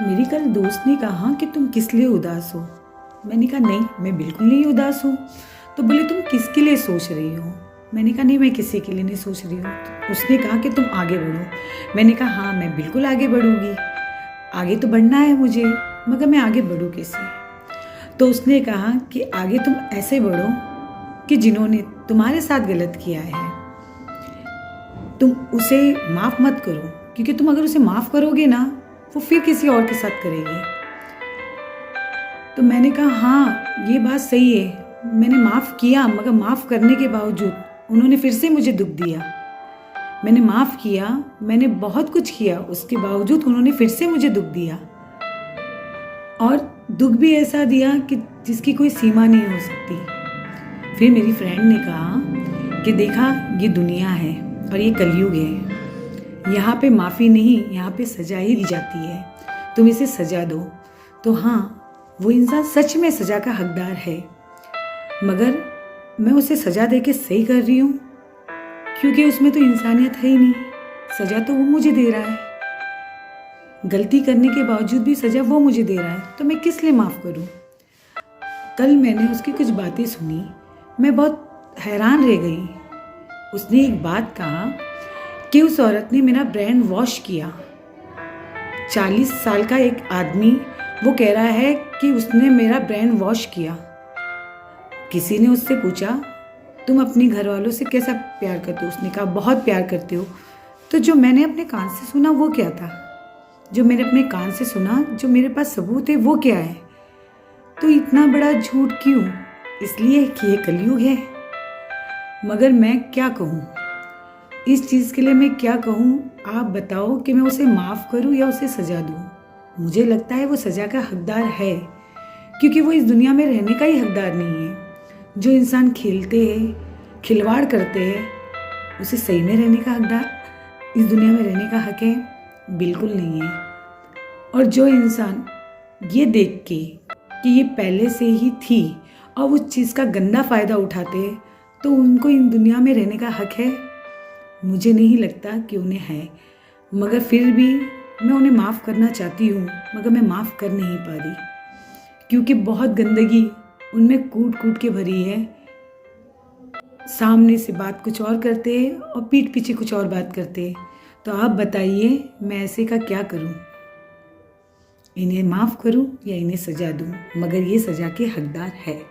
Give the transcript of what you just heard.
मेरी कल दोस्त ने कहा कि तुम किस लिए उदास हो। मैंने कहा नहीं, मैं बिल्कुल नहीं उदास हूँ। तो बोले तुम किसके लिए सोच रही हो। मैंने कहा नहीं, मैं किसी के लिए नहीं सोच रही हूँ। तो उसने कहा कि तुम आगे बढ़ो। मैंने कहा हाँ, मैं बिल्कुल आगे बढ़ूँगी। आगे तो बढ़ना है मुझे, मगर मैं आगे बढ़ूँ कैसे। तो उसने कहा कि आगे तुम ऐसे बढ़ो कि जिन्होंने तुम्हारे साथ गलत किया है तुम उसे माफ़ मत करो, क्योंकि तुम अगर उसे माफ़ करोगे ना, वो फिर किसी और के साथ करेगी। तो मैंने कहा हाँ, ये बात सही है। मैंने माफ़ किया, मगर माफ़ करने के बावजूद उन्होंने फिर से मुझे दुख दिया। मैंने माफ़ किया, मैंने बहुत कुछ किया, उसके बावजूद उन्होंने फिर से मुझे दुख दिया, और दुख भी ऐसा दिया कि जिसकी कोई सीमा नहीं हो सकती। फिर मेरी फ्रेंड ने कहा कि देखा, ये दुनिया है और ये कलयुग है। यहाँ पे माफ़ी नहीं, यहाँ पे सजा ही दी जाती है। तुम इसे सजा दो। तो हाँ, वो इंसान सच में सज़ा का हकदार है, मगर मैं उसे सज़ा दे के सही कर रही हूँ, क्योंकि उसमें तो इंसानियत है ही नहीं। सज़ा तो वो मुझे दे रहा है, गलती करने के बावजूद भी सज़ा वो मुझे दे रहा है, तो मैं किस लिए माफ़ करूँ। कल मैंने उसकी कुछ बातें सुनी, मैं बहुत हैरान रह गई। उसने एक बात कहा कि उस औरत ने मेरा ब्रेन वॉश किया। 40 साल का एक आदमी वो कह रहा है कि उसने मेरा ब्रेन वॉश किया। किसी ने उससे पूछा तुम अपने घर वालों से कैसा प्यार करते हो। उसने कहा बहुत प्यार करते हो। तो जो मैंने अपने कान से सुना वो क्या था, जो मैंने अपने कान से सुना, जो मेरे पास सबूत है वो क्या है। तो इतना बड़ा झूठ क्यों? इसलिए कि ये कलयुग है। मगर मैं क्या कहूँ, इस चीज़ के लिए मैं क्या कहूँ, आप बताओ कि मैं उसे माफ़ करूँ या उसे सज़ा दूँ। मुझे लगता है वो सज़ा का हकदार है, क्योंकि वो इस दुनिया में रहने का ही हकदार नहीं है। जो इंसान खेलते हैं, खिलवाड़ करते हैं, उसे सही में रहने का हकदार, इस दुनिया में रहने का हक है? बिल्कुल नहीं है। और जो इंसान ये देख के कि ये पहले से ही थी और उस चीज़ का गंदा फ़ायदा उठाते हैं, तो उनको इन दुनिया में रहने का हक है? मुझे नहीं लगता कि उन्हें है। मगर फिर भी मैं उन्हें माफ़ करना चाहती हूँ, मगर मैं माफ़ कर नहीं पा रही, क्योंकि बहुत गंदगी उनमें कूट कूट के भरी है। सामने से बात कुछ और करते हैं और पीठ पीछे कुछ और बात करते हैं। तो आप बताइए, मैं ऐसे का क्या करूं? इन्हें माफ़ करूं या इन्हें सज़ा दूं? मगर ये सज़ा के हकदार है।